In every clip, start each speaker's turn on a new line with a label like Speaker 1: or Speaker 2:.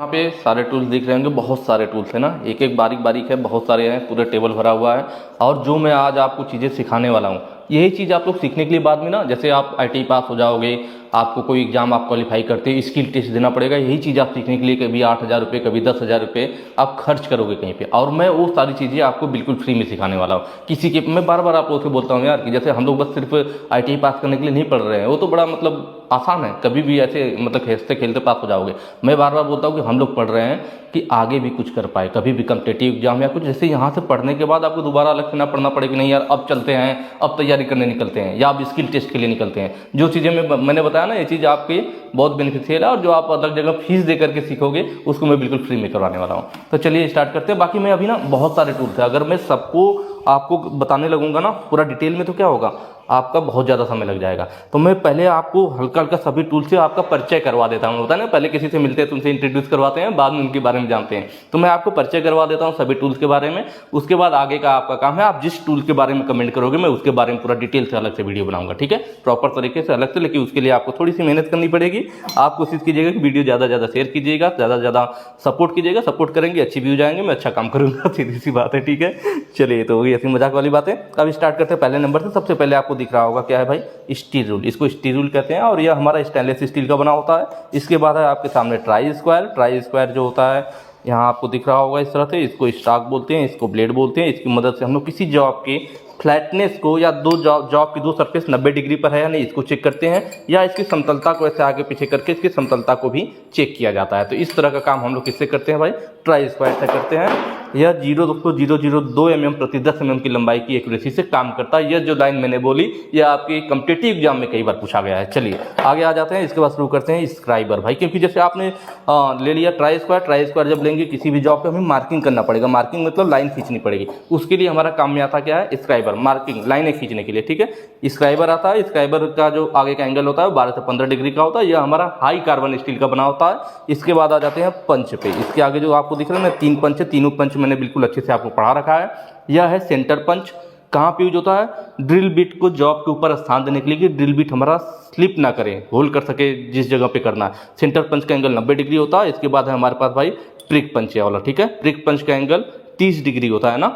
Speaker 1: यहाँ पे सारे टूल्स दिख रहे होंगे, बहुत सारे टूल्स हैं ना, एक एक बारीक बारीक है, बहुत सारे हैं, पूरे टेबल भरा हुआ है। और जो मैं आज आपको चीज़ें सिखाने वाला हूँ, यही चीज़ आप लोग सीखने के लिए बाद में ना, जैसे आप आईटी पास हो जाओगे, आपको कोई एग्जाम आप क्वालिफाई करते हैं, स्किल टेस्ट देना पड़ेगा, यही चीज़ आप सीखने के लिए कभी 8,000 रुपये, कभी 10,000 रुपये आप खर्च करोगे कहीं पे, और मैं वो सारी चीज़ें आपको बिल्कुल फ्री में सिखाने वाला हूँ। किसी के मैं बार बार आप लोगों से बोलता हूँ यार कि जैसे हम लोग बस सिर्फ आईटी पास करने के लिए नहीं पढ़ रहे हैं, वो तो बड़ा मतलब आसान है, कभी भी ऐसे मतलब खेलते खेलते पास हो जाओगे। मैं बार बार बोलता हूँ कि हम लोग पढ़ रहे हैं कि आगे भी कुछ कर पाए, कभी भी कॉम्पिटिटिव एग्जाम या कुछ, जैसे यहाँ से पढ़ने के बाद आपको दोबारा अलग से ना पढ़ना पड़ेगा, नहीं यार अब चलते हैं, अब तैयारी करने निकलते हैं, या अब स्किल टेस्ट के लिए निकलते हैं। जो चीज़ें मैंने बताया ना, ये चीज़ आपके बहुत बेनिफिशियल है, और जो आप अलग जगह फीस दे करके सीखोगे उसको मैं बिल्कुल फ्री में करवाने वाला हूँ। तो चलिए स्टार्ट करते हैं। बाकी मैं अभी ना बहुत सारे टूल्स हैं, अगर मैं सबको आपको बताने लगूंगा ना पूरा डिटेल में, तो क्या होगा, आपका बहुत ज़्यादा समय लग जाएगा। तो मैं पहले आपको हल्का हल्का सभी टूल से आपका परिचय करवा देता हूँ। होता है ना, पहले किसी से मिलते हैं तो उनसे इंट्रोड्यूस करवाते हैं, बाद में उनके बारे में जानते हैं। तो मैं आपको परिचय करवा देता हूँ सभी टूल्स के बारे में। उसके बाद आगे का आपका काम है, आप जिस टूल के बारे में कमेंट करोगे मैं उसके बारे में पूरा डिटेल से अलग से वीडियो बनाऊंगा, ठीक है, प्रॉपर तरीके से अलग से। लेकिन उसके लिए आपको थोड़ी सी मेहनत करनी पड़ेगी। आप कोशिश कीजिएगा कि वीडियो ज़्यादा ज़्यादा शेयर कीजिएगा, ज़्यादा ज़्यादा सपोर्ट कीजिएगा। सपोर्ट करेंगे अच्छी व्यू जाएंगे, मैं अच्छा काम करूँगा, सीधी सी बात है, ठीक है। चलिए, तो वही ऐसी मजाक वाली बातें। अब स्टार्ट करते हैं पहले नंबर से। सबसे पहले आपको दिख रहा होगा क्या है भाई, स्टील रूल। इसको स्टील रूल कहते हैं, और यह हमारा स्टेनलेस स्टील का बना होता है। इसके बाद है आपके सामने ट्राई स्क्वायर। ट्राई स्क्वायर जो होता है यहाँ आपको दिख रहा होगा इस तरह से, इसको स्टॉक बोलते हैं, इसको ब्लेड बोलते हैं। इसकी मदद से हम लोग किसी जॉब के फ्लैटनेस को, या दो जॉब की दो सरफेस 90 डिग्री पर है या नहीं, इसको चेक करते हैं, या इसकी समतलता को ऐसे आगे पीछे करके इसकी समतलता को भी चेक किया जाता है। तो इस तरह का काम हम लोग किससे करते हैं भाई, ट्राई स्क्वायर से करते हैं। यह 0.002 mm प्रति 10 mm की लंबाई की एक्यूरेसी से काम करता है। यह जो लाइन मैंने बोली, यह आपके कॉम्पिटिटिव एग्जाम में कई बार पूछा गया है। चलिए आगे आ जाते हैं। इसके बाद शुरू करते हैं स्क्राइबर भाई, क्योंकि जैसे आपने ले लिया ट्राई स्क्वायर। ट्राई स्क्वायर जब लेंगे किसी भी जॉब पे हमें मार्किंग करना पड़ेगा। मार्किंग मतलब लाइन खींचनी पड़ेगी। उसके लिए हमारा काम में आता क्या है, स्क्राइबर, मार्किंग, लाइनें खींचने के लिए, ठीक है। स्क्राइबर आता है। स्क्राइबर का जो आगे का एंगल होता है 12 से 15 डिग्री का होता है। यह हमारा हाई कार्बन स्टील का बना होता है। इसके बाद आ जाते हैं पंच पे। इसके आगे जो आपको दिख रहा है ना, 3 पंच है, तीनों पंच मैंने बिल्कुल अच्छे से आपको पढ़ा रखा है। यह है सेंटर पंच। कहाँ पे यूज होता है, ड्रिल बिट को जॉब के ऊपर स्थान देने के लिए कि ड्रिल बिट हमारा स्लिप ना करे, होल कर सके जिस जगह पे करना है। सेंटर पंच का एंगल 90 डिग्री होता है। इसके बाद है हमारे पास भाई प्रिक पंच वाला, ठीक है। प्रिक पंच का एंगल 30 डिग्री होता है ना,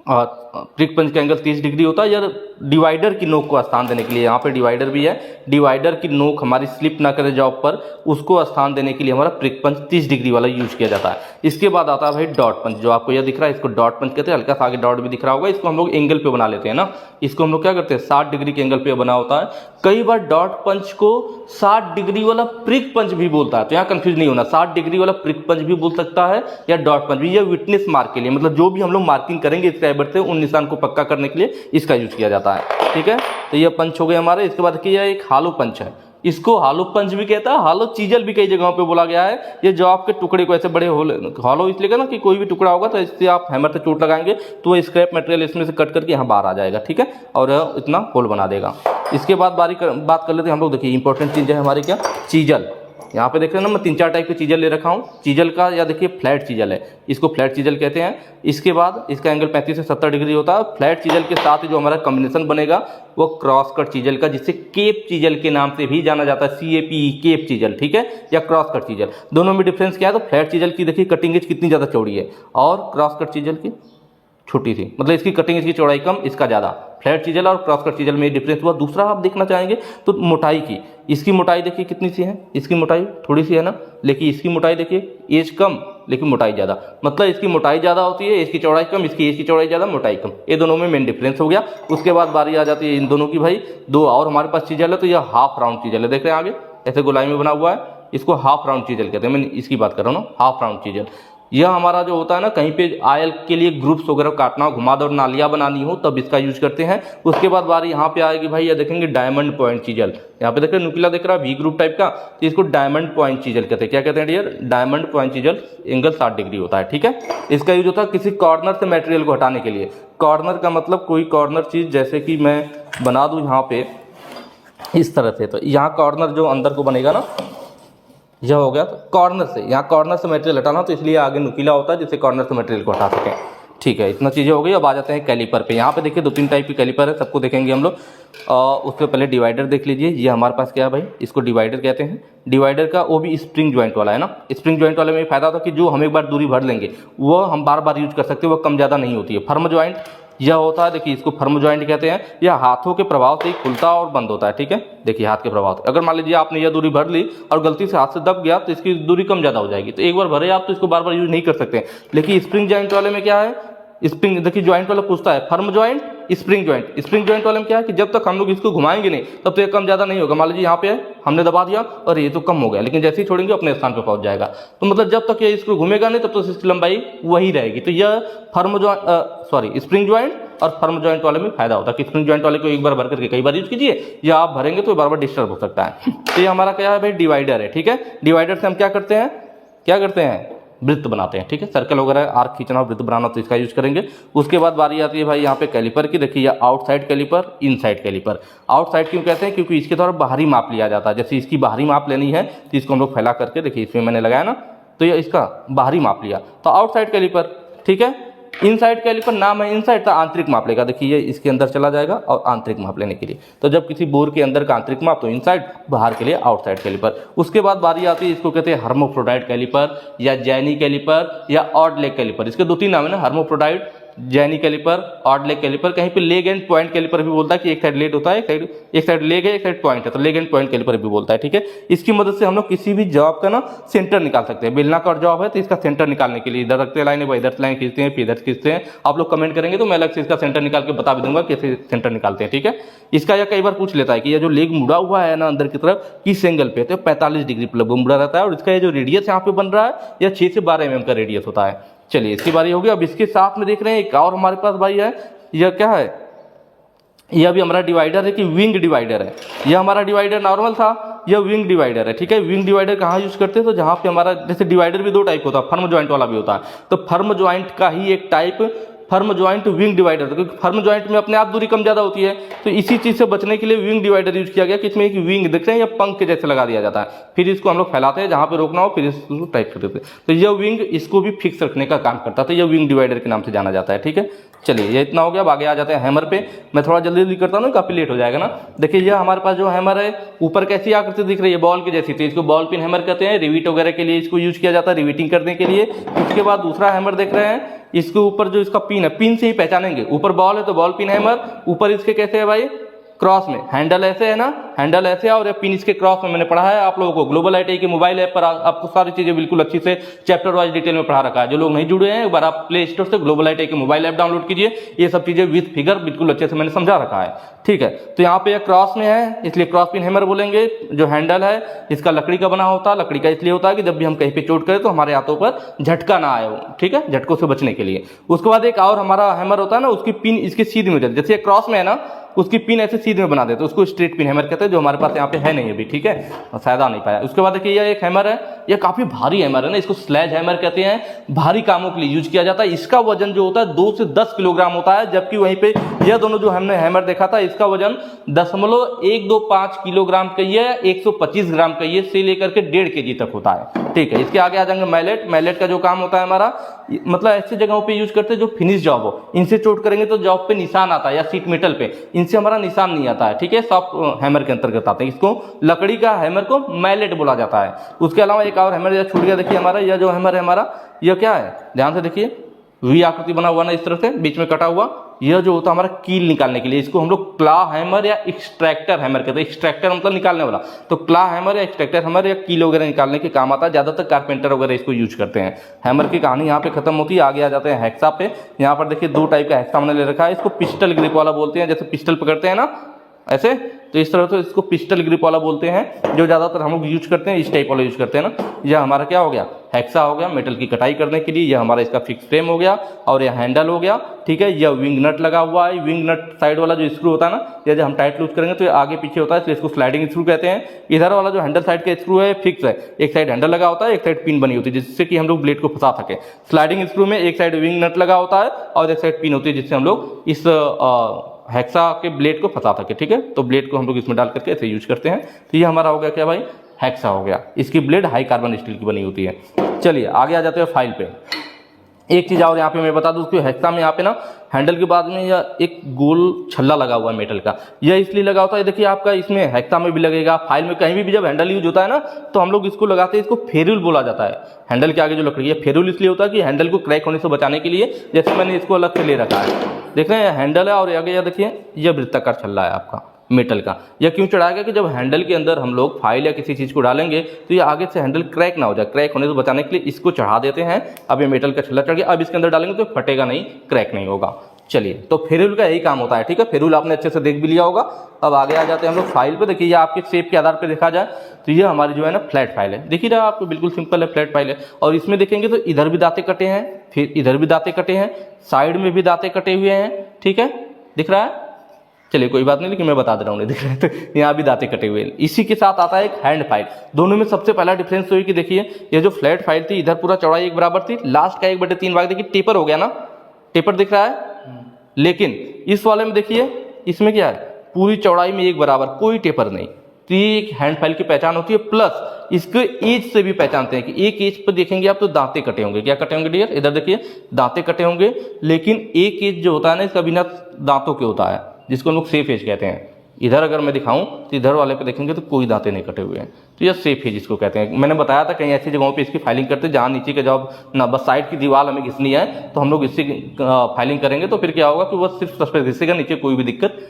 Speaker 1: और प्रिक पंच का एंगल 30 डिग्री होता है। यार डिवाइडर की नोक को स्थान देने के लिए, यहाँ पे डिवाइडर भी है, डिवाइडर की नोक हमारी स्लिप ना करे जॉब पर, उसको स्थान देने के लिए हमारा प्रिक पंच 30 डिग्री वाला यूज किया जाता है। इसके बाद आता है भाई डॉट पंच, जो आपको यह दिख रहा है, इसको डॉट पंच कहते हैं। हल्का सा आगे डॉट भी दिख रहा होगा। इसको हम लोग एंगल पे बना लेते हैं ना, इसको हम लोग क्या करते हैं, 60 डिग्री के एंगल पे बना होता है। कई बार डॉट पंच को 60 डिग्री वाला प्रिक पंच भी बोलता है, तो यहाँ कंफ्यूज नहीं होना, 60 डिग्री वाला प्रिक पंच भी बोल सकता है, या डॉट पंच भी। यह विटनेस मार्क के लिए, मतलब जो भी हम लोग मार्किंग करेंगे स्क्राइबर से, उन निशान को पक्का करने के लिए इसका यूज किया जाता है, ठीक है। तो यह पंच हो गए हमारे। इसके बाद यह एक हालो पंच है। इसको हालो पंच भी कहता है, हालो चीजल भी कई जगहों पे बोला गया है। ये जो आपके टुकड़े को ऐसे बड़े हालो इसलिए ना कि कोई भी टुकड़ा होगा तो इससे आप हैमर से चोट लगाएंगे तो वो स्क्रैप मटेरियल इसमें से कट करके यहाँ बाहर आ जाएगा, ठीक है, और इतना होल बना देगा। इसके बाद बात कर लेते हैं हम लोग। देखिए इंपॉर्टेंट चीज है हमारी क्या, चीजल। यहाँ पे देख रहे हैं ना, मैं 3-4 टाइप के चीजल ले रखा हूँ। चीजल का, या देखिए फ्लैट चीजल है, इसको फ्लैट चीजल कहते हैं। इसके बाद इसका एंगल 35 से 70 डिग्री होता है। फ्लैट चीजल के साथ ही जो हमारा कॉम्बिनेशन बनेगा वो क्रॉस कट चीजल का, जिसे केप चीजल के नाम से भी जाना जाता है, CAPE, केप चीजल, ठीक है, या क्रॉस कट चीजल। दोनों में डिफरेंस क्या है, तो फ्लैट चीजल की देखिए कटिंग एज कितनी ज़्यादा चौड़ी है, और क्रॉस कट चीजल की छोटी सी, मतलब इसकी कटिंग एज की चौड़ाई कम, इसका ज़्यादा। फ्लैट चीजल और क्रॉस कट चीजल में डिफरेंस हुआ। दूसरा आप देखना चाहेंगे तो मोटाई की, इसकी मोटाई देखिए कितनी सी है, इसकी मोटाई थोड़ी सी है ना, लेकिन इसकी मोटाई देखिए, एज कम लेकिन मोटाई ज़्यादा, मतलब इसकी मोटाई ज़्यादा होती है, इसकी चौड़ाई कम, इसकी एज की चौड़ाई ज़्यादा, मोटाई कम। ये दोनों में मेन डिफरेंस हो गया। उसके बाद बारी आ जाती है इन दोनों की भाई, दो और हमारे पास चीजल है, तो यह हाफ राउंड चीजल है। देख रहे हैं आगे ऐसे गोलाई में बना हुआ है, इसको हाफ राउंड चीजल कहते हैं। मैं इसकी बात कर रहा हूँ ना, हाफ राउंड चीजल। यह हमारा जो होता है ना, कहीं पे आयल के लिए ग्रुप्स वगैरह काटना हो, घुमावदार नालियाँ बनानी हो, तब इसका यूज करते हैं। उसके बाद बारी यहाँ पे आएगी भाई, ये देखेंगे डायमंड पॉइंट चीजल। यहाँ पे देख रहे हैं नुकीला दिख रहा है, V ग्रुप टाइप का, तो इसको डायमंड पॉइंट चीजल कहते हैं। क्या कहते हैं dear, diamond point chisel. Angle 60 degree होता है, ठीक है। इसका यूज होता है किसी कॉर्नर से मटेरियल को हटाने के लिए। कॉर्नर का मतलब कोई कॉर्नर चीज, जैसे कि मैं बना दूं यहाँ पे इस तरह से, तो यहाँ कॉर्नर जो अंदर को बनेगा ना, यह हो गया। तो कॉर्नर से, यहाँ कॉर्नर से मटेरियल हटाना, तो इसलिए आगे नुकीला होता है जिससे कॉर्नर से मटेरियल को हटा सकें, ठीक है, इतना चीज़ें हो गई। अब आ जाते हैं कैलिपर पे। यहाँ पे देखिए 2-3 टाइप की कैलिपर है, सबको देखेंगे हम लोग। उससे पहले डिवाइडर देख लीजिए। ये हमारे पास क्या है भाई, इसको डिवाइडर कहते हैं। डिवाइडर का वो भी स्प्रिंग जॉइंट वाला है ना। स्प्रिंग जॉइंट वाले में ये फायदा होता है कि जो हम एक बार दूरी भर लेंगे वो हम बार बार यूज कर सकते हैं, वो कम ज़्यादा नहीं होती है। फर्म जॉइंट यह होता है, देखिए इसको फर्म जॉइंट कहते हैं। यह हाथों के प्रभाव से ही खुलता और बंद होता है, ठीक है। देखिए हाथ के प्रभाव से, अगर मान लीजिए आपने यह दूरी भर ली और गलती से हाथ से दब गया तो इसकी दूरी कम ज़्यादा हो जाएगी। तो एक बार भरे आप तो इसको बार बार यूज नहीं कर सकते। लेकिन स्प्रिंग जॉइंट वाले में क्या है, स्प्रिंग देखिए जॉइंट वाला पूछता है firm joint, spring joint. Spring joint वाले में क्या है कि जब तक हम लोग इसको घुमाएंगे नहीं तब तो ये कम ज़्यादा नहीं होगा। मान लीजिए यहाँ पे हमने दबा दिया और ये तो कम हो गया, लेकिन जैसे ही छोड़ेंगे अपने स्थान पे पहुंच जाएगा। तो मतलब जब तक ये इसको घूमेगा नहीं तब तक इसकी लंबाई वही रहेगी। तो यह फर्म जॉइंट स्प्रिंग जॉइंट और फर्म जॉइंट वाले में फायदा होता है कि स्प्रिंग जॉइंट वाले को एक बार भर करके कई बार यूज कीजिए, या आप भरेंगे तो बार बार डिस्टर्ब हो सकता है। तो ये हमारा क्या है भाई, डिवाइडर है, ठीक है। डिवाइडर से हम क्या करते हैं, वृत्त बनाते हैं, ठीक है। सर्कल वगैरह आर्क खींचना, वृत्त बनाना, तो इसका यूज करेंगे। उसके बाद बारी आती है भाई यहाँ पे कैलिपर की। देखिए outside calliper, inside calliper. Outside क्यों कहते हैं, क्योंकि इसके द्वारा बाहरी माप लिया जाता है। जैसे इसकी बाहरी माप लेनी है तो इसको हम लोग फैला करके, देखिए इसमें मैंने लगाया ना, तो ये इसका बाहरी माप लिया तो आउटसाइड कैलिपर, ठीक है। इनसाइड कैलिपर नाम है इनसाइड, तो आंतरिक माप लेगा। देखिए ये इसके अंदर चला जाएगा और आंतरिक माप लेने के लिए, तो जब किसी बोर के अंदर का आंतरिक माप तो इनसाइड, बाहर के लिए आउटसाइड कैलिपर। उसके बाद बारी आती है, इसको कहते हैं हर्मोफ्रोडाइट कैलिपर या जैनी कैलिपर या ऑड लेग कैलिपर। इसके 2-3 नाम है ना, हर्मोफ्रोडाइट, जैनी कैलिपर, ऑड लेग कैलिपर। कहीं पे लेग एंड पॉइंट कैलिपर भी बोलता है कि एक साइड लेग होता है, एक साइड लेग है, एक साइड पॉइंट है, तो लेग एंड पॉइंट कैलिपर भी बोलता है, ठीक है। इसकी मदद से हम लोग किसी भी जॉब का ना सेंटर निकाल सकते हैं। बेलनाकार जॉब है तो इसका सेंटर निकालने के लिए इधर रखते हैं लाइन, इधर से लाइन खींचते हैं, फिर इधर खींचते हैं। आप लोग कमेंट करेंगे तो मैं अलग से इसका सेंटर निकाल के बता भी दूंगा कैसे सेंटर निकालते हैं, ठीक है। इसका यह कई बार पूछ लेता है कि यह जो लेग मुड़ा हुआ है ना अंदर की तरफ, किस एंगल पे, तो 45 डिग्री पर मुड़ा रहता है। और इसका ये जो रेडियस यहाँ पे बन रहा है यह 6 से 12 mm का रेडियस होता है। चलिए इसकी बारी होगी। अब इसके साथ में देख रहे हैं एक और हमारे पास भाई है, यह क्या है, यह भी हमारा डिवाइडर है कि विंग डिवाइडर है। यह हमारा डिवाइडर नॉर्मल था, यह विंग डिवाइडर है, ठीक है। विंग डिवाइडर कहाँ यूज करते हैं, तो जहाँ पे हमारा जैसे डिवाइडर भी 2 टाइप होता है, फर्म जॉइंट वाला भी होता है। तो फर्म जॉइंट का ही एक type firm joint wing divider, क्योंकि फर्म जॉइंट में अपने आप दूरी कम ज्यादा होती है, तो इसी चीज से बचने के लिए विंग डिवाइडर यूज किया गया कि इसमें एक विंग देखते हैं या पंख के जैसे लगा दिया जाता है। फिर इसको हम लोग फैलाते हैं, जहां पे रोकना हो फिर इसको टाइट कर देते हैं। तो यह विंग इसको भी फिक्स रखने का काम करता है, तो यह विंग डिवाइडर के नाम से जाना जाता है, ठीक है। चलिए ये इतना हो गया। अब आगे आ जाते हैं हैमर पे। मैं थोड़ा जल्दी जल्दी करता हूँ, काफी लेट हो जाएगा ना। देखिए यह हमारे पास जो हैमर है ऊपर कैसी आकृति दिख रही है, बॉल की जैसी, तो इसको बॉल पिन हैमर कहते हैं। रिवीट वगैरह के लिए इसको यूज किया जाता है, रिवीटिंग करने के लिए। उसके बाद दूसरा हैमर देख रहे हैं, इसके ऊपर जो इसका पिन है, पिन से ही पहचानेंगे। ऊपर बॉल है तो बॉल पिन हैमर, ऊपर इसके कैसे है भाई, क्रॉस में। हैंडल ऐसे है ना, हैंडल ऐसे है और ये पिन इसके क्रॉस में। मैंने पढ़ा है आप लोगों को ग्लोबल आईटी के मोबाइल ऐप पर, आपको सारी चीजें बिल्कुल अच्छी से चैप्टर वाइज डिटेल में पढ़ा रखा है। जो लोग नहीं जुड़े हैं एक बार आप प्ले स्टोर से ग्लोबल आईटी के मोबाइल ऐप डाउनलोड कीजिए, ये सब चीजें विद फिगर बिल्कुल अच्छे से मैंने समझा रखा है, ठीक है। तो यहाँ पे क्रॉस में है इसलिए क्रॉस पिन हैमर बोलेंगे। जो हैंडल है इसका लकड़ी का बना होता है, लकड़ी का इसलिए होता है कि जब भी हम कहीं पे चोट करें तो हमारे हाथों पर झटका ना आए, ठीक है, झटकों से बचने के लिए। उसके बाद एक और हमारा हैमर होता है ना, उसकी पिन इसके सीधे में जाती है, जैसे क्रॉस में है ना उसकी पिन ऐसे सीधे में बना देते हैं, उसको स्ट्रेट पिन हैमर कहते हैं, जो हमारे पास यहाँ पे है नहीं अभी, ठीक है, शायद आ नहीं पाया। उसके बाद देखिए यह एक हैमर है, यह काफी भारी हैमर है ना, इसको स्लेज हैमर कहते हैं। भारी कामों के लिए यूज किया जाता है। इसका वजन जो होता है 2 से 10 किलोग्राम होता है, जबकि वहीं पे यह दोनों जो हमने हैमर देखा था इसका वजन 0.125 किलोग्राम का ही है, 125 ग्राम का ही है, से लेकर के 1.5 kg तक होता है, ठीक है। इसके आगे आ जाएंगे मैलेट। मैलेट का जो काम होता है हमारा, मतलब ऐसी जगहों पे यूज करते हैं जो फिनिश जॉब हो, इनसे चोट करेंगे तो जॉब पे निशान आता है, या सीट मेटल पे, इनसे हमारा निशान नहीं आता है, ठीक है। सॉफ्ट हैमर के अंतर्गत आते हैं। इसको लकड़ी का हैमर को मैलेट बोला जाता है। उसके अलावा एक और हैमर छूट गया, देखिए हमारा यह जो हैमर है हमारा, यह क्या है, ध्यान से देखिए, वी आकृति बना हुआ ना इस तरह से, बीच में कटा हुआ, यह जो होता है हमारा कील निकालने के लिए। इसको हम लोग क्ला हैमर या एक्सट्रैक्टर हैमर कहते हैं। एक्सट्रैक्टर मतलब निकालने वाला, तो क्ला हैमर या एक्सट्रैक्टर हैमर या कील वगैरह निकालने के काम आता है। ज्यादातर कारपेंटर वगैरह इसको यूज करते हैं। हैमर की कहानी यहाँ पे खत्म होती है। आगे आ जाते हैं हेक्सा पे। यहाँ पर देखिए 2 टाइप का हेक्सा हमने ले रखा है। इसको पिस्टल ग्रिप वाला बोलते हैं, जैसे पिस्टल पकड़ते हैं ना ऐसे, तो इस तरह से इसको पिस्टल ग्रिप वाला बोलते हैं, जो ज्यादातर हम लोग यूज करते हैं, इस टाइप वाला यूज करते हैं ना। यह हमारा क्या हो गया, हेक्सा हो गया, मेटल की कटाई करने के लिए। यह हमारा इसका फिक्स फ्रेम हो गया और यह हैंडल हो गया, ठीक है। यह विंग नट लगा हुआ है। विंग नट साइड वाला जो स्क्रू होता है ना, यह जब हम टाइट लूज करेंगे तो ये आगे पीछे होता है, इसलिए इसको स्लाइडिंग स्क्रू कहते हैं। इधर वाला जो हैंडल साइड का स्क्रू है फिक्स है, एक साइड हैंडल लगा होता है, एक साइड पिन बनी होती है, जिससे कि हम लोग ब्लेड को फंसा सके। स्लाइडिंग स्क्रू में एक साइड विंग नट लगा होता है और एक साइड पिन होती है, जिससे हम लोग इस हेक्सा के ब्लेड को फंसा सके, ठीक है। तो ब्लेड को हम लोग इसमें डाल करके ऐसे यूज करते हैं। तो ये हमारा हो गया क्या भाई, हेक्सा हो गया। इसकी ब्लेड हाई कार्बन स्टील की बनी होती है। चलिए आगे आ जाते हैं फाइल पे। एक चीज़ और यहाँ पे मैं बता दूँ, उसकी हेक्सा में यहाँ पे ना हैंडल के बाद में यह एक गोल छल्ला लगा हुआ है मेटल का। यह इसलिए लगा होता है, देखिए आपका इसमें हेक्सा में भी लगेगा, फाइल में कहीं भी जब हैंडल यूज होता है ना तो हम लोग इसको लगाते हैं, इसको फेरुल बोला जाता है। हैंडल के आगे जो लकड़ी है फेरुल इसलिए होता है कि हैंडल को क्रैक होने से बचाने के लिए। जैसे मैंने इसको अलग से ले रखा है, देख रहे हैं हैंडल है और आगे यह देखिए यह वृत्ताकार छल्ला है आपका मेटल का। यह क्यों चढ़ाया गया कि जब हैंडल के अंदर हम लोग फाइल या किसी चीज़ को डालेंगे तो ये आगे से हैंडल क्रैक ना हो जाए, क्रैक होने से बचाने के लिए इसको चढ़ा देते हैं। अब ये मेटल का छल्ला चढ़ गया, अब इसके अंदर डालेंगे तो फटेगा नहीं, क्रैक नहीं होगा। चलिए, तो फेरुल का यही काम होता है, ठीक है। फेरुल आपने अच्छे से देख भी लिया होगा। अब आगे आ जाते हैं हम लोग फाइल पे। देखिए, ये आपके शेप के आधार पर देखा जाए तो ये हमारी जो है ना फ्लैट फाइल है। देखिए आपको बिल्कुल सिंपल है, फ्लैट फाइल है। और इसमें देखेंगे तो इधर भी दांते कटे हैं, फिर इधर भी दांते कटे हैं, साइड में भी दांते कटे हुए हैं, ठीक है, दिख रहा है। चलिए कोई बात नहीं, लेकिन मैं बता दे रहा हूँ, नहीं दिख रहा है तो यहाँ भी दांते कटे हुए हैं। इसी के साथ आता है एक हैंड फाइल। दोनों में सबसे पहला डिफरेंस तो ये कि देखिए ये जो फ्लैट फाइल थी इधर पूरा चौड़ाई एक बराबर थी, लास्ट का 1/3 भाग देखिए टेपर हो गया ना, टेपर दिख रहा है। लेकिन इस वाले में देखिए इसमें क्या है, पूरी चौड़ाई में एक बराबर, कोई टेपर नहीं। तो ये एक हैंड फाइल की पहचान होती है। प्लस इसके एज से भी पहचानते हैं कि एक एज पर देखेंगे आप तो दांते कटे होंगे। क्या कटे होंगे डियर, इधर देखिए दांते कटे होंगे। लेकिन एक एज जो होता है ना इसका बिना दांतों के होता है, जिसको लोग सेफ एज कहते हैं। इधर अगर मैं दिखाऊं तो इधर वाले पे देखेंगे तो कोई दांते नहीं कटे हुए हैं, तो यह सेफ एज इसको कहते हैं। मैंने बताया था कहीं ऐसी जगहों पे इसकी फाइलिंग करते हैं जहाँ नीचे का जब ना बस साइड की दीवार हमें घिसनी है तो हम लोग इससे फाइलिंग करेंगे, तो फिर क्या होगा कि वह सिर्फ सरफेस घिसेगा, नीचे कोई भी दिक्कत